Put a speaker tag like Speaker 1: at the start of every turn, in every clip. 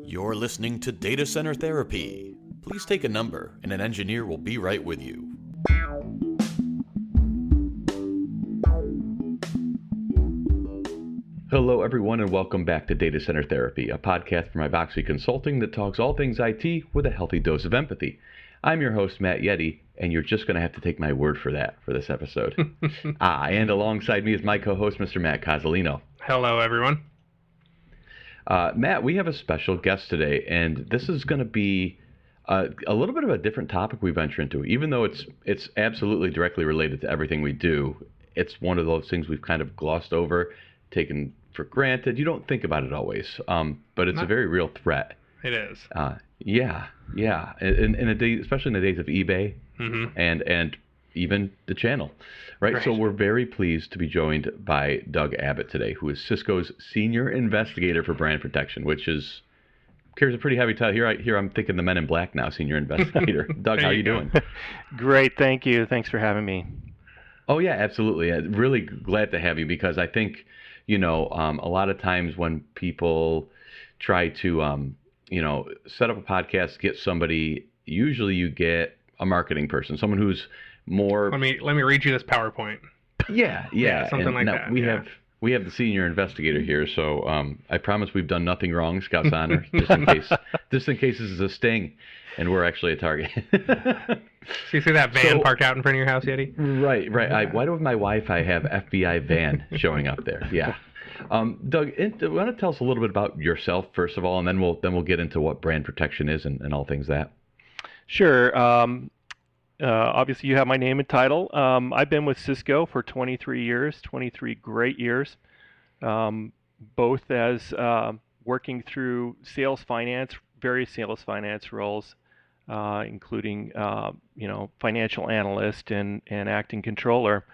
Speaker 1: You're listening to Data Center Therapy. Please take a number, and an engineer will be right with you.
Speaker 2: Hello, everyone, and welcome back to Data Center Therapy, a podcast from Ivoxy Consulting that talks all things IT with a healthy dose of empathy. I'm your host, Matt Yette, and you're just going to have to take my word for that for this episode. And alongside me is my co-host, Mr. Matt Cozzolino.
Speaker 3: Hello, everyone.
Speaker 2: Matt, we have a special guest today, and this is going to be a little bit of a different topic we venture into. Even though it's absolutely directly related to everything we do, it's one of those things we've kind of glossed over, taken for granted. You don't think about it always, but it's a very real threat.
Speaker 3: It is.
Speaker 2: Yeah. In a day, especially in the days of eBay and even the channel, right? So we're very pleased to be joined by Doug Abbott today, who is Cisco's Senior Investigator for Brand Protection, which carries a pretty heavy title. Here I'm thinking the Men in Black now, Senior Investigator. Doug, how are you doing?
Speaker 4: Great, thank you. Thanks for having me.
Speaker 2: Oh yeah, absolutely. I'm really glad to have you because I think, a lot of times when people try to, set up a podcast, get somebody, usually you get a marketing person, someone who's more.
Speaker 3: Let me read you this PowerPoint.
Speaker 2: Yeah,
Speaker 3: something like that.
Speaker 2: We have the Senior Investigator here, so I promise we've done nothing wrong, Scout's honor, just in case this is a sting, and we're actually a target.
Speaker 3: So you see that van parked out in front of your house, Yette?
Speaker 2: Right. Why does my Wi-Fi have FBI van showing up there? Yeah. Doug, why don't you tell us a little bit about yourself first of all, and then we'll get into what brand protection is and all things that.
Speaker 4: Sure. Obviously, you have my name and title. I've been with Cisco for 23 years, 23 great years, both as working through various sales finance roles, including financial analyst and acting controller.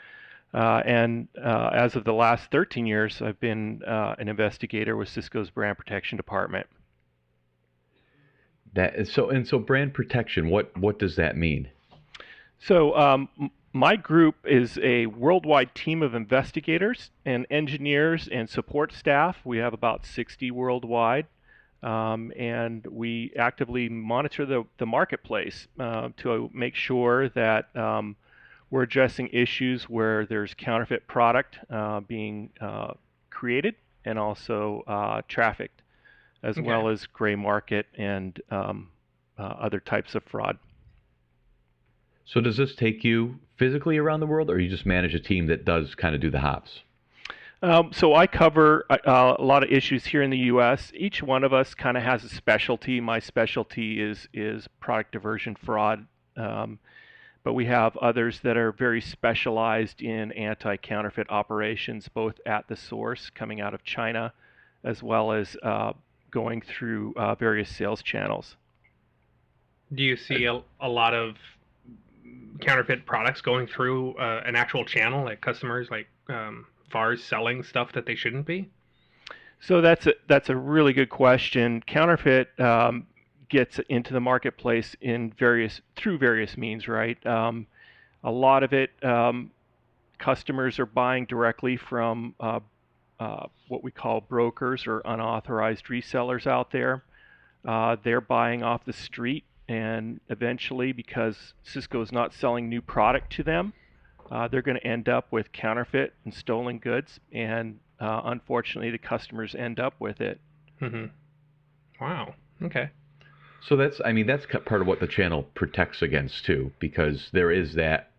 Speaker 4: And as of the last 13 years, I've been an investigator with Cisco's brand protection department.
Speaker 2: So brand protection, what does that mean?
Speaker 4: So my group is a worldwide team of investigators and engineers and support staff. We have about 60 worldwide. And we actively monitor the marketplace to make sure that we're addressing issues where there's counterfeit product being created and also trafficked, as well as gray market and other types of fraud.
Speaker 2: So does this take you physically around the world, or you just manage a team that does kind of do the hops?
Speaker 4: So I cover a lot of issues here in the U.S. Each one of us kind of has a specialty. My specialty is product diversion fraud, but we have others that are very specialized in anti-counterfeit operations, both at the source coming out of China, as well as going through various sales channels.
Speaker 3: Do you see a lot of counterfeit products going through an actual channel, like customers, like VARs selling stuff that they shouldn't be?
Speaker 4: So that's a really good question. Counterfeit gets into the marketplace through various means, right? A lot of it, customers are buying directly from what we call brokers or unauthorized resellers out there. They're buying off the street, and eventually, because Cisco is not selling new product to them, they're going to end up with counterfeit and stolen goods, and unfortunately, the customers end up with it.
Speaker 3: Mm-hmm. Wow. Okay.
Speaker 2: So that's part of what the channel protects against too, because there is that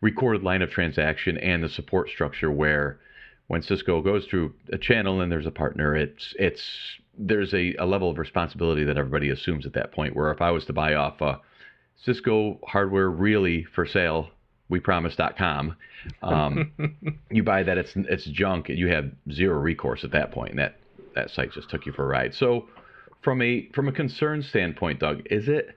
Speaker 2: recorded line of transaction and the support structure where when Cisco goes through a channel and there's a partner, there's a level of responsibility that everybody assumes at that point. Where if I was to buy off Cisco hardware really for sale, wepromise.com, you buy that, it's junk, and you have zero recourse at that point, and that site just took you for a ride. So from a concern standpoint, Doug, is it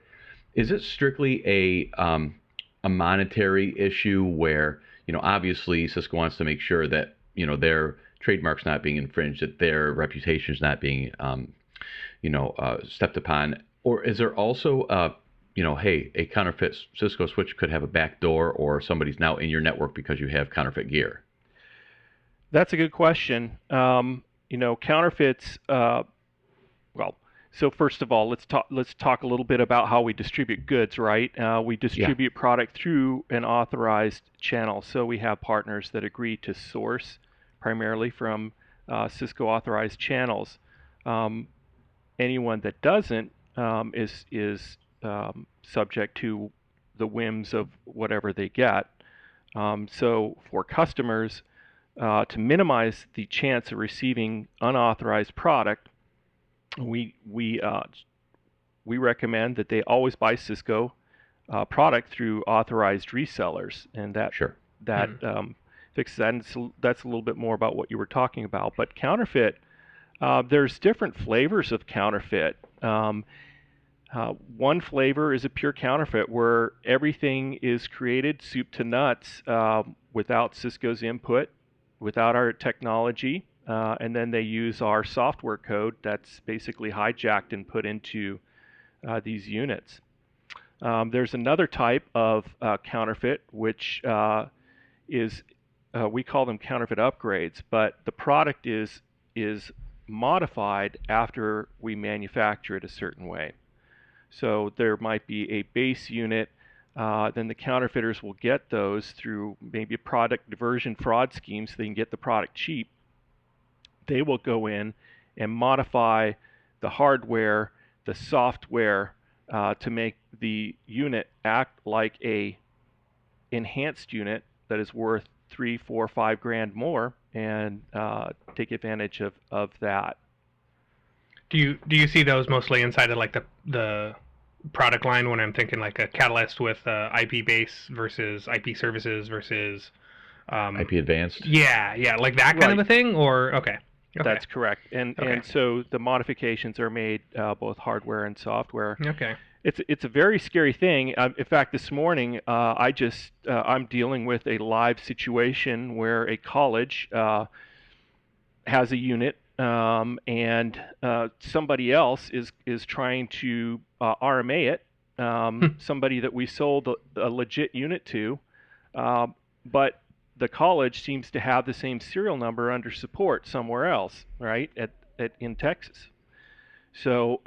Speaker 2: strictly a monetary issue where, obviously Cisco wants to make sure that, their trademark's not being infringed, that their reputation's not being stepped upon, or is there also hey, a counterfeit Cisco switch could have a back door, or somebody's now in your network because you have counterfeit gear?
Speaker 4: That's a good question. Counterfeits. Well, so first of all, let's talk a little bit about how we distribute goods, right? We distribute product through an authorized channel. So we have partners that agree to source primarily from Cisco authorized channels. Anyone that doesn't is subject to the whims of whatever they get. So for customers, to minimize the chance of receiving unauthorized product, we recommend that they always buy Cisco product through authorized resellers, and that fixes that. And that's a little bit more about what you were talking about. But counterfeit, there's different flavors of counterfeit. One flavor is a pure counterfeit, where everything is created soup to nuts without Cisco's input, without our technology. And then they use our software code that's basically hijacked and put into these units. There's another type of counterfeit, which is we call them counterfeit upgrades, but the product is modified after we manufacture it a certain way. So there might be a base unit, then the counterfeiters will get those through maybe a product diversion fraud scheme, so they can get the product cheap. They will go in and modify the hardware, the software, to make the unit act like a enhanced unit that is worth $3, $4, $5 more, and take advantage of that.
Speaker 3: Do you see those mostly inside of like the product line, when I'm thinking like a Catalyst with IP base versus IP services versus
Speaker 2: IP advanced?
Speaker 3: Yeah, like that kind of a thing, or okay.
Speaker 4: That's correct. And so the modifications are made both hardware and software.
Speaker 3: Okay.
Speaker 4: It's a very scary thing. In fact, this morning I'm dealing with a live situation where a college has a unit, and somebody else is trying to RMA it. Somebody that we sold a legit unit to, but the college seems to have the same serial number under support somewhere else, right, in Texas. So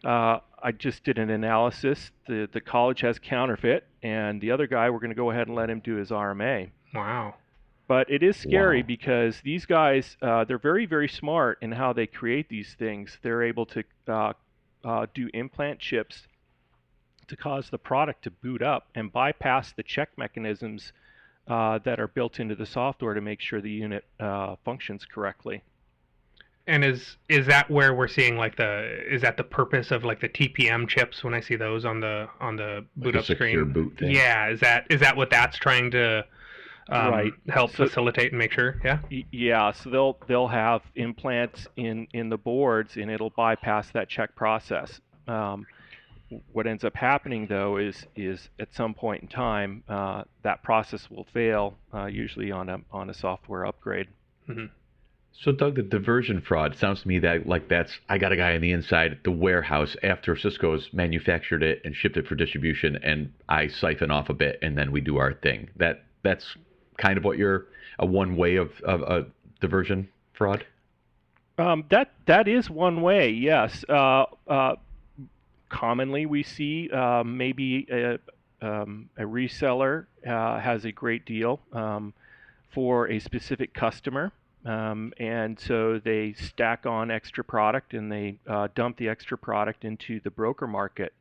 Speaker 4: I just did an analysis. The college has counterfeit, and the other guy, we're going to go ahead and let him do his RMA.
Speaker 3: Wow.
Speaker 4: But it is scary because these guys, they're very, very smart in how they create these things. They're able to do implant chips to cause the product to boot up and bypass the check mechanisms that are built into the software to make sure the unit functions correctly.
Speaker 3: And is that where we're seeing like is that the purpose of like the TPM chips when I see those on the boot up screen?
Speaker 2: Boot thing.
Speaker 3: Yeah, is that what that's trying to help facilitate and make sure? Yeah.
Speaker 4: Yeah, so they'll have implants in the boards, and it'll bypass that check process. What ends up happening though is at some point in time that process will fail, usually on a software upgrade.
Speaker 3: Mm-hmm.
Speaker 2: So Doug, the diversion fraud sounds to me that's I got a guy on the inside at the warehouse after Cisco's manufactured it and shipped it for distribution, and I siphon off a bit, and then we do our thing. That's kind of what a one way of a diversion fraud.
Speaker 4: That is one way, yes. Commonly, we see maybe a reseller has a great deal for a specific customer, and so they stack on extra product and they dump the extra product into the broker market.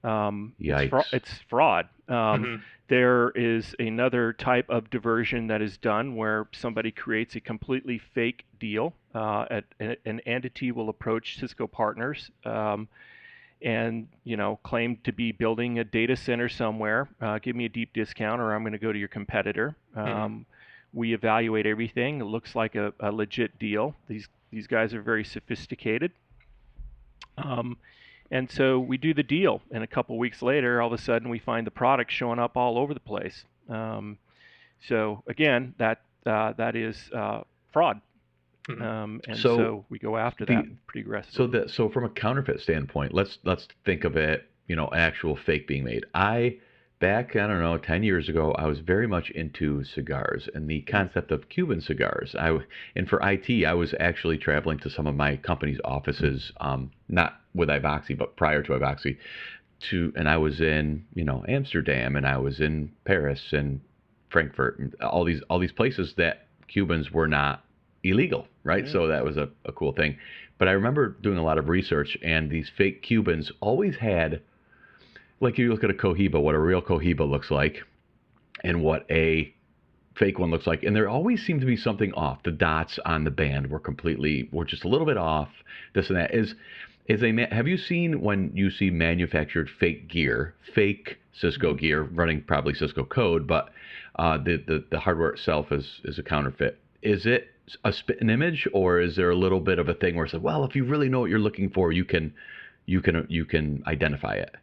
Speaker 2: Yikes.
Speaker 4: It's fraud.
Speaker 3: Mm-hmm.
Speaker 4: There is another type of diversion that is done where somebody creates a completely fake deal. An entity will approach Cisco partners and claim to be building a data center somewhere. Give me a deep discount, or I'm going to go to your competitor. We evaluate everything. It looks like a legit deal. These guys are very sophisticated. And so we do the deal, and a couple weeks later, all of a sudden, we find the product showing up all over the place. So again, that is fraud. And so we go after that pretty aggressively.
Speaker 2: So from a counterfeit standpoint, let's think of it an actual fake being made. Back, I don't know, 10 years ago, I was very much into cigars and the concept of Cuban cigars. And for IT, I was actually traveling to some of my company's offices, not with Ivoxy, but prior to Ivoxy, and I was in, Amsterdam, and I was in Paris and Frankfurt, and all these places that Cubans were not illegal, right? Yeah. So that was a cool thing. But I remember doing a lot of research, and these fake Cubans always had, like, you look at a Cohiba, what a real Cohiba looks like, and what a fake one looks like, and there always seemed to be something off. The dots on the band were just a little bit off. This and that have you seen, when you see manufactured fake gear, fake Cisco gear running probably Cisco code, but the hardware itself is a counterfeit? Is it an image, or is there a little bit of a thing where it's like, well, if you really know what you're looking for, you can identify it?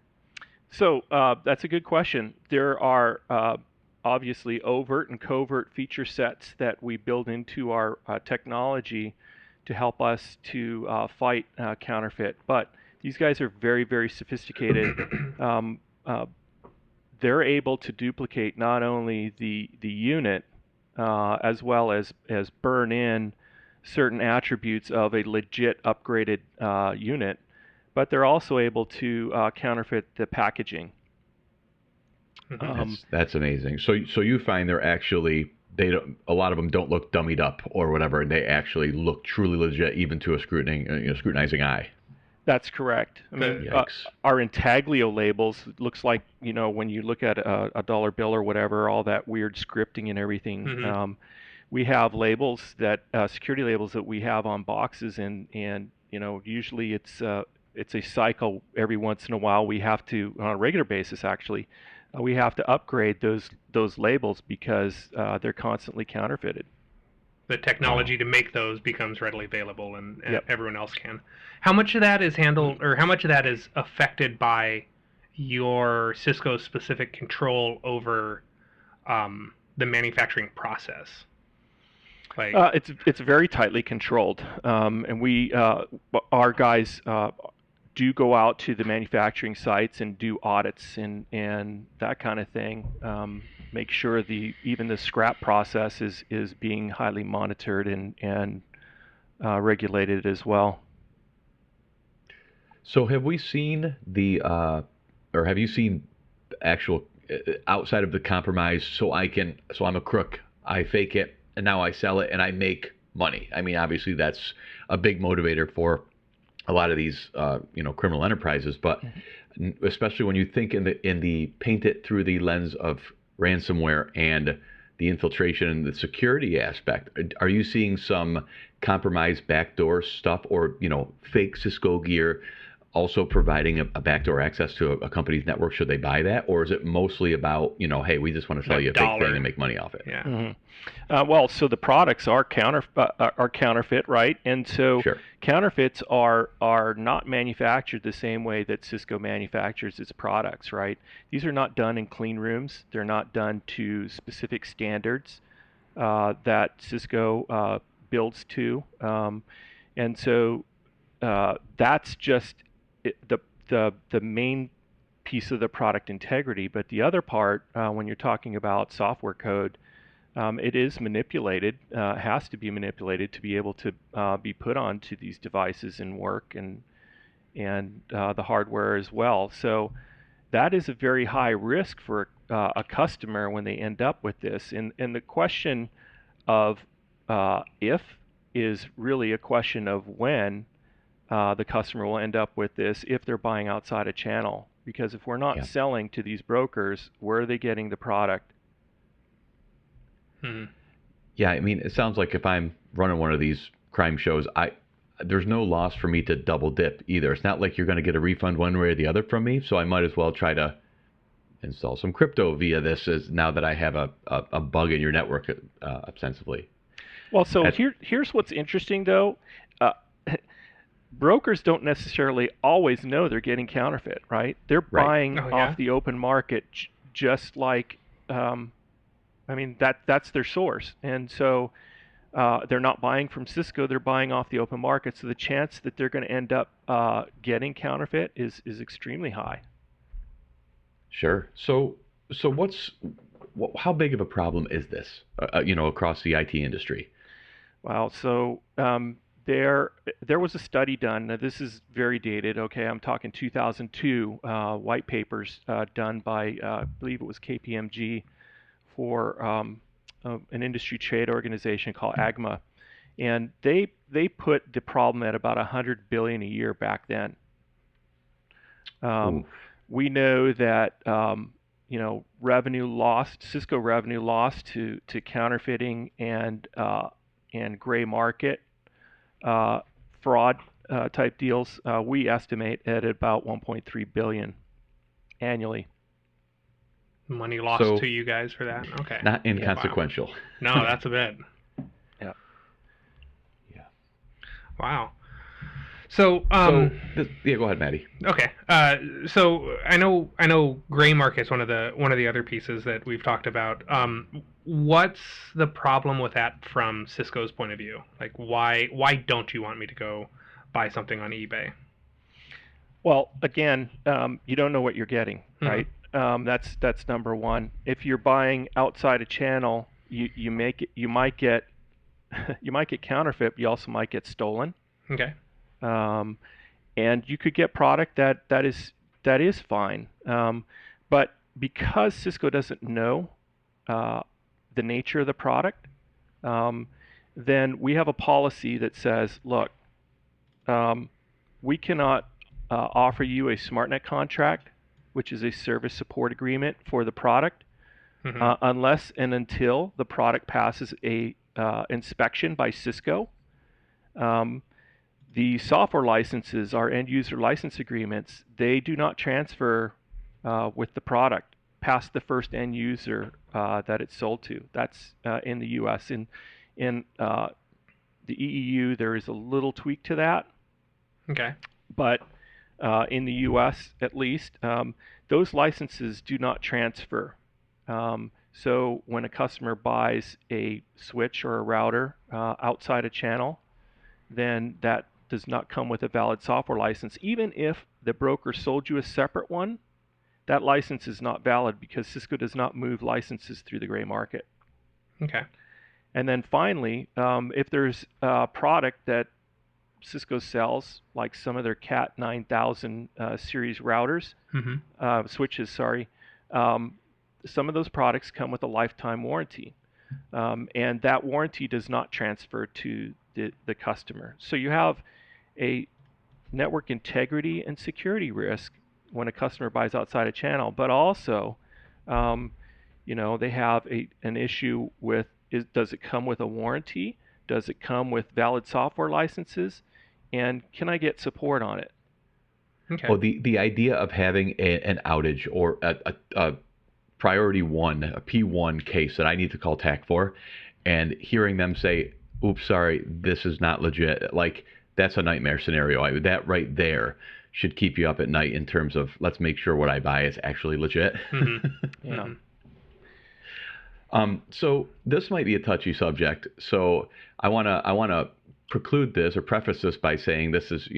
Speaker 4: So that's a good question. There are obviously overt and covert feature sets that we build into our technology to help us to fight counterfeit. But these guys are very, very sophisticated. They're able to duplicate not only the unit as well as burn in certain attributes of a legit upgraded unit, but they're also able to counterfeit the packaging.
Speaker 2: That's amazing. So you find a lot of them don't look dummied up or whatever, and they actually look truly legit, even to a scrutinizing eye.
Speaker 4: That's correct. I mean, our intaglio labels looks like, when you look at a dollar bill or whatever, all that weird scripting and everything. Mm-hmm. We have labels security labels that we have on boxes, and usually it's a cycle. Every once in a while, we have to, on a regular basis, actually, we have to upgrade those labels because they're constantly counterfeited.
Speaker 3: The technology to make those becomes readily available, and everyone else can. How much of that is handled, or how much of that is affected by your Cisco specific control over the manufacturing process?
Speaker 4: It's very tightly controlled, and our guys do go out to the manufacturing sites and do audits and that kind of thing. Make sure even the scrap process is being highly monitored and regulated as well.
Speaker 2: So have we seen have you seen actual outside of the compromise? So I'm a crook, I fake it, and now I sell it and I make money. I mean, obviously that's a big motivator for a lot of these criminal enterprises, but especially when you think in the paint it through the lens of ransomware and the infiltration and the security aspect, are you seeing some compromised backdoor stuff, or fake Cisco gear also providing a backdoor access to a company's network should they buy that? Or is it mostly about, hey, we just want to sell you a fake thing and make money off it?
Speaker 3: Yeah.
Speaker 4: Mm-hmm. Well, so the products are counterfeit, right? And so
Speaker 2: sure.
Speaker 4: Counterfeits are not manufactured the same way that Cisco manufactures its products, right? These are not done in clean rooms. They're not done to specific standards that Cisco builds to. And so that's just the main piece of the product integrity. But the other part, when you're talking about software code, it is manipulated, has to be manipulated to be able to be put onto these devices and work, and the hardware as well. So that is a very high risk for a customer when they end up with this. And the question of if is really a question of when the customer will end up with this if they're buying outside a channel. Because if we're not selling to these brokers, where are they getting the product?
Speaker 2: Yeah, I mean, it sounds like if I'm running one of these crime shows, there's no loss for me to double dip either. It's not like you're going to get a refund one way or the other from me, so I might as well try to install some crypto via this, as now that I have a bug in your network ostensibly.
Speaker 4: Well, so here's what's interesting, though. Brokers don't necessarily always know they're getting counterfeit, right? They're buying off the open market, just like, that's their source. And so they're not buying from Cisco, they're buying off the open market. So the chance that they're going to end up getting counterfeit is extremely high.
Speaker 2: Sure. So how big of a problem is this, across the IT industry?
Speaker 4: Wow. So there was a study done. Now, this is very dated. Okay, I'm talking 2002 white papers done by I believe it was KPMG for an industry trade organization called AGMA, and they put the problem at about 100 billion a year back then.
Speaker 2: Ooh.
Speaker 4: We know that revenue lost, Cisco revenue lost to counterfeiting and gray market fraud type deals. We estimate at about 1.3 billion annually.
Speaker 3: Money lost to you guys for that? Okay.
Speaker 2: Not inconsequential.
Speaker 3: Wow. No, that's a bit.
Speaker 4: Yeah.
Speaker 2: Yeah.
Speaker 3: Wow. So,
Speaker 2: go ahead, Maddie.
Speaker 3: Okay. So I know gray market's one of the other pieces that we've talked about. What's the problem with that from Cisco's point of view? Like, why don't you want me to go buy something on eBay?
Speaker 4: Well, again, you don't know what you're getting, right? That's number one. If you're buying outside a channel, you might get counterfeit, but you also might get stolen.
Speaker 3: Okay.
Speaker 4: And you could get product that is fine. But because Cisco doesn't know the nature of the product, then we have a policy that says, look, we cannot offer you a SmartNet contract, which is a service support agreement for the product, unless and until the product passes a inspection by Cisco. The software licenses, our end user license agreements, they do not transfer with the product past the first end user that it's sold to. That's in the U.S. In the EU, there is a little tweak to that.
Speaker 3: Okay.
Speaker 4: But in the U.S., at least, those licenses do not transfer. So when a customer buys a switch or a router outside a channel, then that does not come with a valid software license. Even if the broker sold you a separate one, that license is not valid because Cisco does not move licenses through the gray market.
Speaker 3: Okay.
Speaker 4: And then finally, if there's a product that Cisco sells, like some of their CAT 9000 series routers, switches, sorry, some of those products come with a lifetime warranty. And that warranty does not transfer to the customer. So you have a network integrity and security risk when a customer buys outside a channel, but also, they have an issue with, does it come with a warranty? Does it come with valid software licenses? And can I get support on it?
Speaker 2: Okay. Well, the idea of having an outage or a priority one, a P1 case that I need to call TAC for, and hearing them say, oops, sorry, this is not legit, like, that's a nightmare scenario. That right there should keep you up at night in terms of, let's make sure what I buy is actually legit.
Speaker 4: Yeah.
Speaker 2: So this might be a touchy subject. So I wanna preclude this or preface this by saying this is,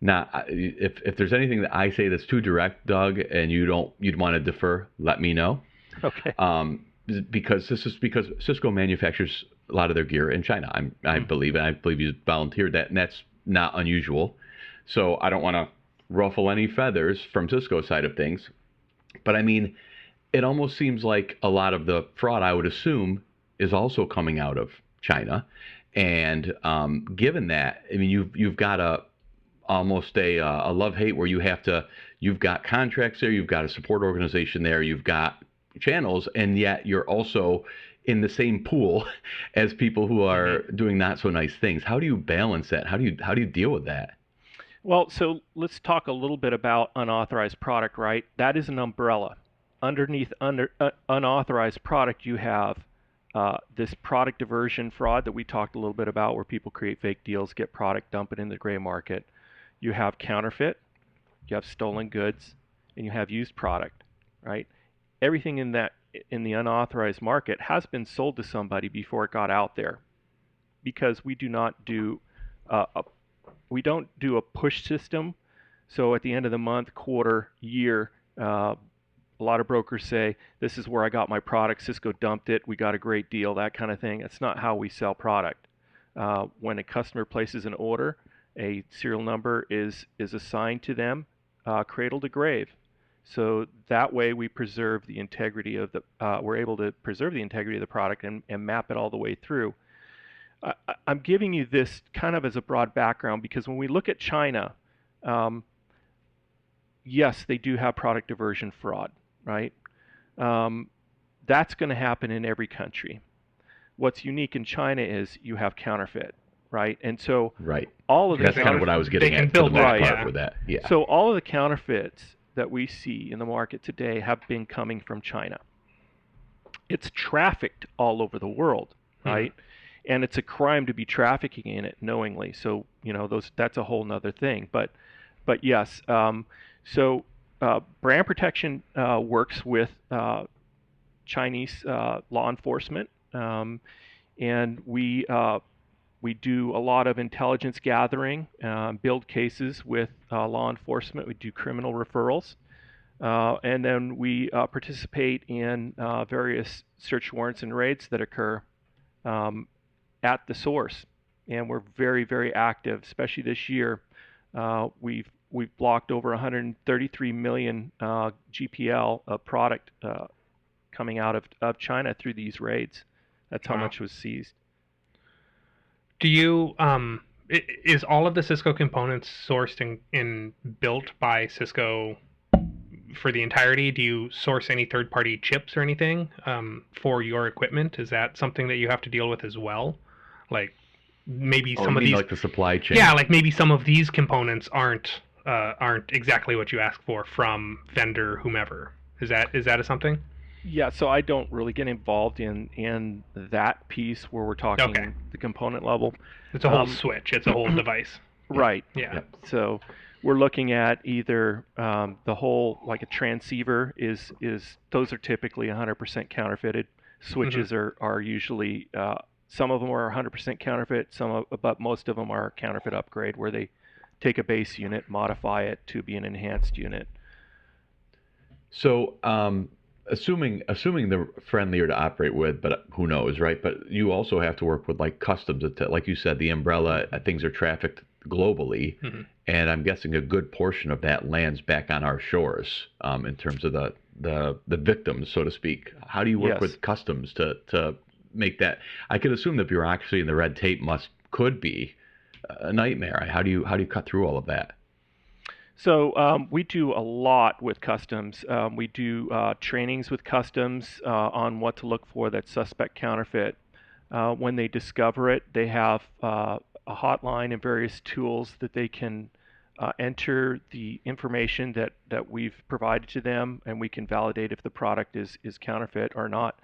Speaker 2: not, if there's anything that I say that's too direct, Doug, and you'd want to defer, let me know.
Speaker 4: Okay.
Speaker 2: Because Cisco manufactures a lot of their gear in China. I believe you volunteered that, and that's not unusual. So I don't want to ruffle any feathers from Cisco's side of things. But I mean, it almost seems like a lot of the fraud, I would assume, is also coming out of China. And given that, I mean, you've got almost a love-hate where you've got contracts there, you've got a support organization there, you've got channels, and yet you're also in the same pool as people who are doing not so nice things. How do you balance that? How do you deal with that?
Speaker 4: Well, so let's talk a little bit about unauthorized product, right? That is an umbrella. Underneath unauthorized product, you have this product diversion fraud that we talked a little bit about, where people create fake deals, get product, dump it in the gray market. You have counterfeit, you have stolen goods, and you have used product, right? Everything in the unauthorized market has been sold to somebody before it got out there, because we do not do a push system. So at the end of the month, quarter, year, a lot of brokers say, this is where I got my product, Cisco dumped it, we got a great deal, that kind of thing. It's not how we sell product. When a customer places an order, a serial number is assigned to them, cradle to grave. So that way we preserve the integrity of we're able to preserve the integrity of the product and map it all the way through. I'm giving you this kind of as a broad background because when we look at China, yes, they do have product diversion fraud, right? That's going to happen in every country. What's unique in China is you have counterfeit, right? And so all of the
Speaker 2: that's kind of what I was getting at for the most part with that. Yeah.
Speaker 4: So all of the counterfeits that we see in the market today have been coming from China. It's trafficked all over the world, right? And it's a crime to be trafficking in it knowingly. So, that's a whole nother thing. But yes, so brand protection works with Chinese law enforcement, and we do a lot of intelligence gathering, build cases with law enforcement. We do criminal referrals, and then we participate in various search warrants and raids that occur at the source. And we're very, very active, especially this year. We've blocked over 133 million GPL of product coming out of China through these raids. That's how much was seized.
Speaker 3: Do you is all of the Cisco components sourced and built by Cisco for the entirety? Do you source any third-party chips or anything for your equipment? Is that something that you have to deal with as well? Like maybe some of these,
Speaker 2: like the supply chain.
Speaker 3: Yeah, like maybe some of these components aren't exactly what you ask for from vendor whomever. Is that something?
Speaker 4: Yeah, so I don't really get involved in that piece where we're talking the component level.
Speaker 3: It's a whole switch. It's a whole device.
Speaker 4: Right.
Speaker 3: Yeah.
Speaker 4: Yep. So we're looking at either the whole, like a transceiver is those are typically 100% counterfeited. Switches are usually some of them are 100% counterfeit. But most of them are counterfeit upgrade, where they take a base unit, modify it to be an enhanced unit.
Speaker 2: So, assuming they're friendlier to operate with, but who knows, right? But you also have to work with like customs. Like you said, the umbrella things are trafficked globally, and I'm guessing a good portion of that lands back on our shores in terms of the victims, so to speak. How do you work with customs to make that? I could assume the bureaucracy and the red tape could be a nightmare. How do you cut through all of that?
Speaker 4: So we do a lot with customs. We do trainings with customs on what to look for that's suspect counterfeit. When they discover it, they have a hotline and various tools that they can enter the information that we've provided to them, and we can validate if the product is counterfeit or not.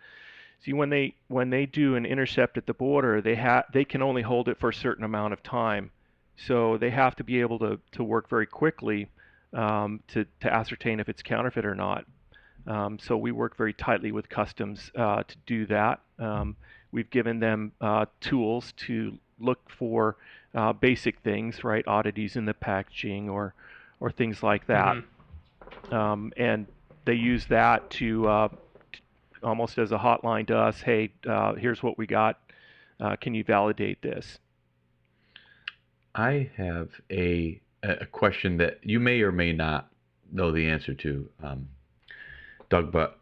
Speaker 4: See, when they do an intercept at the border, they can only hold it for a certain amount of time. So they have to be able to work very quickly to ascertain if it's counterfeit or not. So we work very tightly with customs to do that. We've given them tools to look for basic things, right? Oddities in the packaging or things like that. And they use that to almost as a hotline to us. Hey, here's what we got. Can you validate this?
Speaker 2: I have a question that you may or may not know the answer to, Doug, but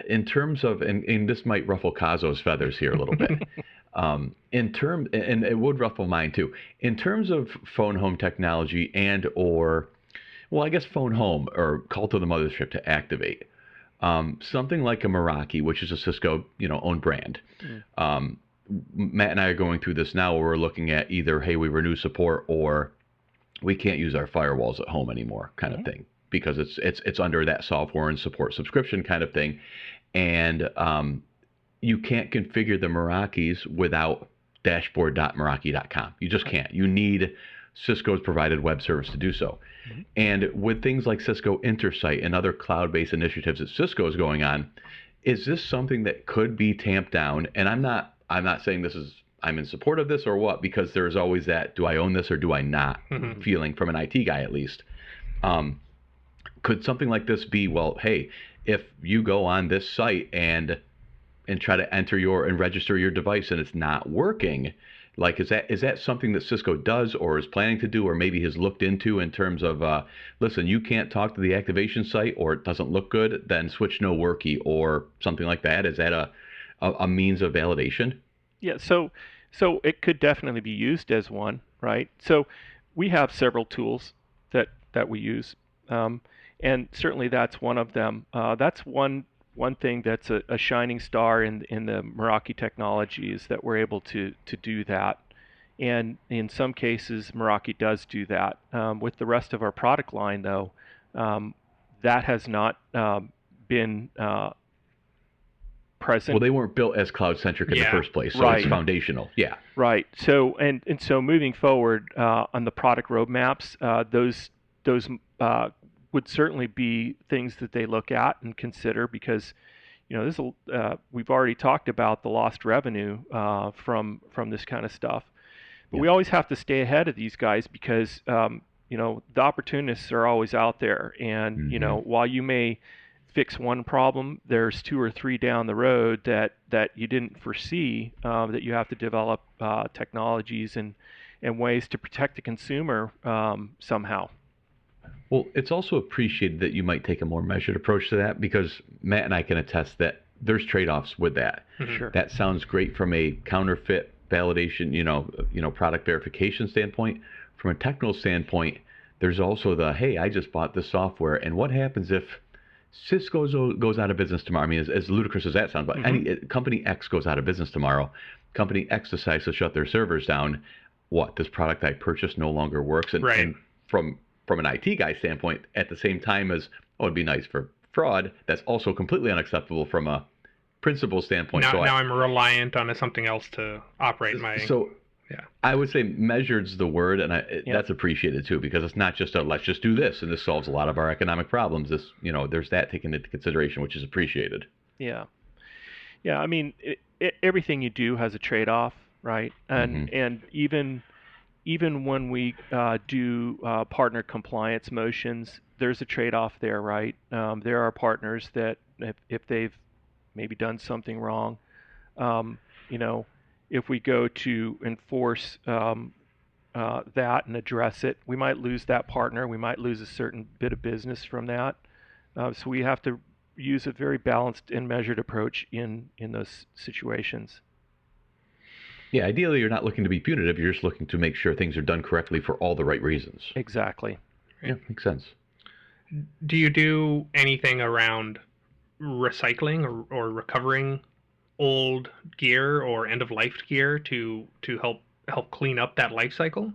Speaker 2: in terms of, and this might ruffle Cozzo's feathers here a little bit, and it would ruffle mine too, in terms of phone home technology I guess phone home or call to the mothership to activate, something like a Meraki, which is a Cisco, owned brand. Matt and I are going through this now where we're looking at either, hey, we renew support, or we can't use our firewalls at home anymore kind of thing, because it's under that software and support subscription kind of thing. And you can't configure the Merakis without dashboard.meraki.com. You just can't. You need Cisco's provided web service to do so. And with things like Cisco Intersight and other cloud-based initiatives that Cisco is going on, is this something that could be tamped down? And I'm not saying I'm in support of this or what, because there's always that, do I own this or do I not feeling from an IT guy at least. Could something like this be, well, hey, if you go on this site and try to enter and register your device and it's not working, like is that something that Cisco does or is planning to do or maybe has looked into in terms of listen, you can't talk to the activation site or it doesn't look good, then switch no worky or something like that? Is that a means of validation?
Speaker 4: Yeah, so it could definitely be used as one, right? So we have several tools that we use, and certainly that's one of them. That's one thing that's a shining star in the Meraki technology is that we're able to do that, and in some cases Meraki does do that. With the rest of our product line, though, that has not been present.
Speaker 2: Well, they weren't built as cloud-centric in the first place, so
Speaker 4: right.
Speaker 2: It's foundational. Yeah.
Speaker 4: Right. So and so moving forward on the product roadmaps, those would certainly be things that they look at and consider because, we've already talked about the lost revenue from this kind of stuff, but we always have to stay ahead of these guys because the opportunists are always out there, and while you may fix one problem, there's 2 or 3 down the road that you didn't foresee, that you have to develop technologies and ways to protect the consumer somehow.
Speaker 2: Well, it's also appreciated that you might take a more measured approach to that because Matt and I can attest that there's trade-offs with that.
Speaker 4: Sure.
Speaker 2: That sounds great from a counterfeit validation, product verification standpoint. From a technical standpoint, there's also hey, I just bought this software, and what happens if Cisco goes out of business tomorrow? I mean, as ludicrous as that sounds, but company X goes out of business tomorrow. Company X decides to shut their servers down. What? This product I purchased no longer works. And,
Speaker 3: right.
Speaker 2: and from an IT guy standpoint, at the same time as, it'd be nice for fraud, that's also completely unacceptable from a principle standpoint.
Speaker 3: Now I'm reliant on something else to operate my...
Speaker 2: So I would say measured's the word, and that's appreciated too, because it's not just let's just do this, and this solves a lot of our economic problems. This, there's that taken into consideration, which is appreciated.
Speaker 4: Yeah. I mean, everything you do has a trade-off, right? And even when we do partner compliance motions, there's a trade-off there, right? There are partners that if they've maybe done something wrong, if we go to enforce that and address it, we might lose that partner. We might lose a certain bit of business from that. So we have to use a very balanced and measured approach in those situations.
Speaker 2: Yeah, ideally you're not looking to be punitive. You're just looking to make sure things are done correctly for all the right reasons.
Speaker 4: Exactly.
Speaker 2: Yeah, makes sense.
Speaker 3: Do you do anything around recycling or recovering old gear or end-of-life gear to help clean up that life cycle?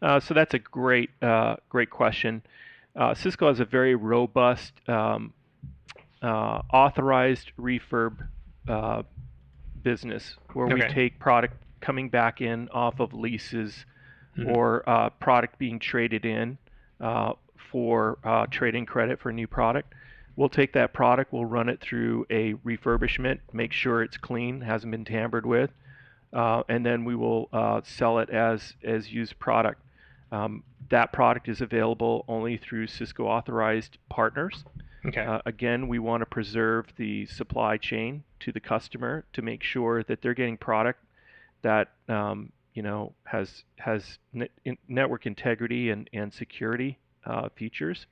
Speaker 4: So that's a great question. Cisco has a very robust authorized refurb business where we take product coming back in off of leases or product being traded in for trade-in credit for a new product. We'll take that product, we'll run it through a refurbishment, make sure it's clean, hasn't been tampered with, and then we will sell it as used product. That product is available only through Cisco authorized partners. Again, we want to preserve the supply chain to the customer to make sure that they're getting product that has network integrity and security features.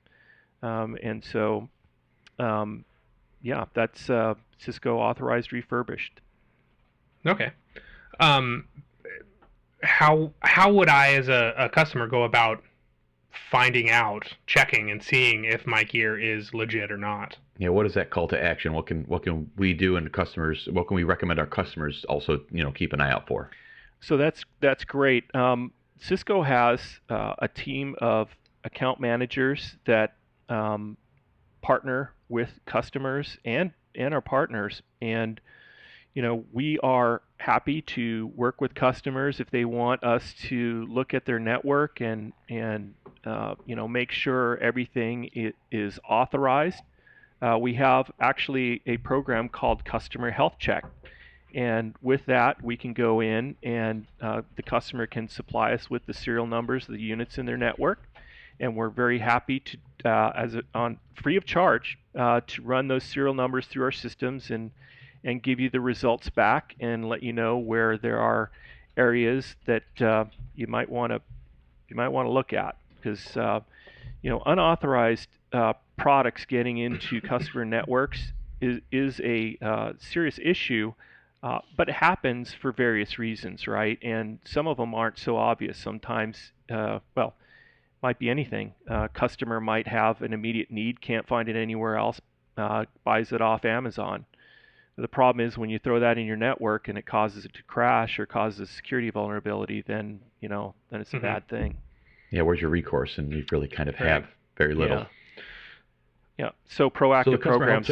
Speaker 4: And so, that's Cisco authorized refurbished.
Speaker 3: Okay. How would I, as a customer, go about finding out, checking, and seeing if my gear is legit or not?
Speaker 2: Yeah, what is that call to action? What can we do, and customers? What can we recommend our customers also keep an eye out for?
Speaker 4: So that's great. Cisco has a team of account managers that partner with customers and our partners, and we are happy to work with customers if they want us to look at their network and make sure everything is authorized. We have actually a program called Customer Health Check, and with that we can go in and the customer can supply us with the serial numbers of the units in their network, and we're very happy to, on free of charge, to run those serial numbers through our systems and give you the results back and let you know where there are areas that you might want to look at, because unauthorized products getting into customer networks is a serious issue, but it happens for various reasons, right? And some of them aren't so obvious. Sometimes, might be anything. Customer might have an immediate need, can't find it anywhere else, buys it off Amazon. The problem is when you throw that in your network and it causes it to crash or causes a security vulnerability, then it's a bad thing.
Speaker 2: Yeah, where's your recourse? And you really kind of have very little.
Speaker 4: Yeah. So proactive programs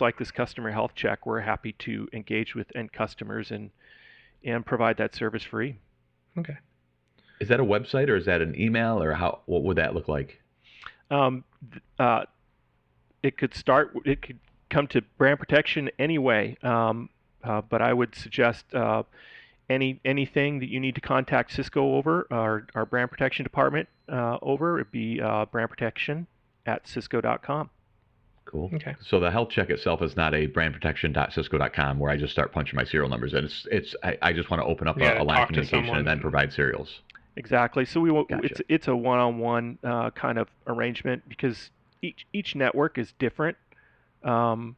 Speaker 4: like this customer health check, we're happy to engage with end customers and provide that service free.
Speaker 3: Okay.
Speaker 2: Is that a website or is that an email, or what would that look like?
Speaker 4: It could come to brand protection anyway, but I would suggest anything that you need to contact Cisco over, our brand protection department over, it'd be brandprotection@cisco.com.
Speaker 2: Cool.
Speaker 3: Okay.
Speaker 2: So the health check itself is not a brandprotection.cisco.com where I just start punching my serial numbers in. I just want to open up a line of communication and then provide serials.
Speaker 4: Exactly. So
Speaker 2: Gotcha.
Speaker 4: it's a one-on-one kind of arrangement, because each network is different, and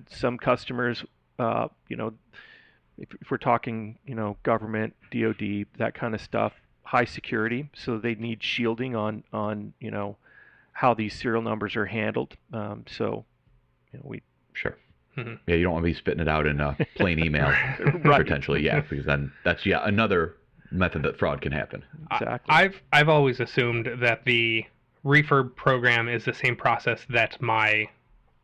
Speaker 4: some customers, if we're talking, government, DoD, that kind of stuff, high security, so they need shielding on how these serial numbers are handled. We
Speaker 2: sure.
Speaker 3: Mm-hmm.
Speaker 2: Yeah, you don't want to be spitting it out in a plain email,
Speaker 4: Right.
Speaker 2: potentially. Yeah, because then that's another method that fraud can happen.
Speaker 4: Exactly.
Speaker 3: I've always assumed that the refurb program is the same process that my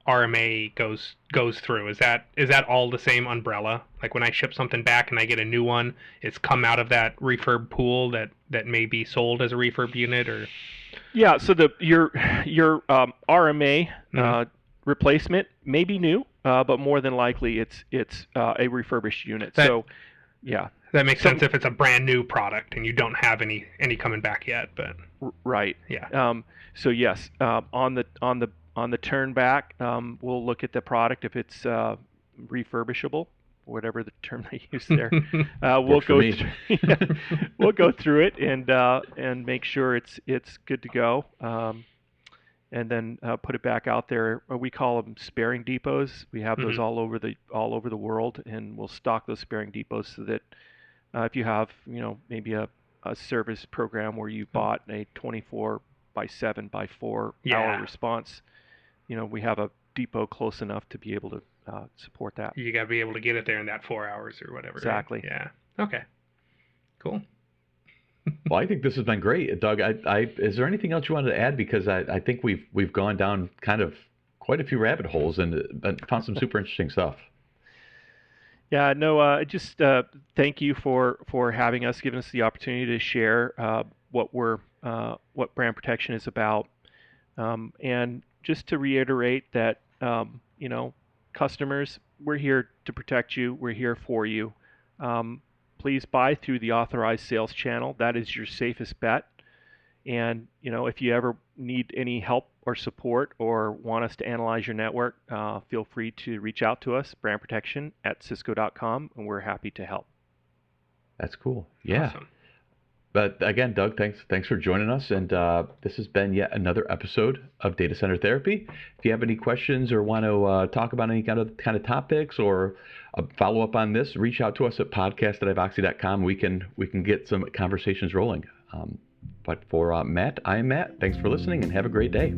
Speaker 3: RMA goes through. Is that all the same umbrella? Like when I ship something back and I get a new one, it's come out of that refurb pool that may be sold as a refurb unit, or?
Speaker 4: Yeah. So your RMA replacement may be new, but more than likely it's a refurbished unit. Yeah.
Speaker 3: That makes sense if it's a brand new product and you don't have any coming back yet, but
Speaker 4: right.
Speaker 3: Yeah.
Speaker 4: So yes, on the turn back, we'll look at the product if it's refurbishable, whatever the term they use there. We'll go through it and make sure it's good to go, and then put it back out there. We call them sparing depots. We have those all over the world, and we'll stock those sparing depots so that if you have maybe a service program where you bought a 24/7/4 hour response, we have a depot close enough to be able to support that.
Speaker 3: You got to be able to get it there in that 4 hours or whatever.
Speaker 4: Exactly.
Speaker 3: Right? Yeah. Okay. Cool.
Speaker 2: Well, I think this has been great, Doug. Is there anything else you wanted to add? Because I think we've gone down kind of quite a few rabbit holes and found some super interesting stuff.
Speaker 4: Yeah, no, just thank you for having us, giving us the opportunity to share what brand protection is about, and just to reiterate that customers, we're here to protect you. We're here for you. Please buy through the authorized sales channel. That is your safest bet. And if you ever need any help or support or want us to analyze your network, feel free to reach out to us, brandprotection@cisco.com, and we're happy to help.
Speaker 2: That's cool. Yeah.
Speaker 3: Awesome.
Speaker 2: But again, Doug, thanks for joining us. And this has been yet another episode of Data Center Therapy. If you have any questions or want to talk about any kind of topics or follow up on this, reach out to us at podcast@ivoxy.com. We can get some conversations rolling. But for Matt, I'm Matt. Thanks for listening and have a great day.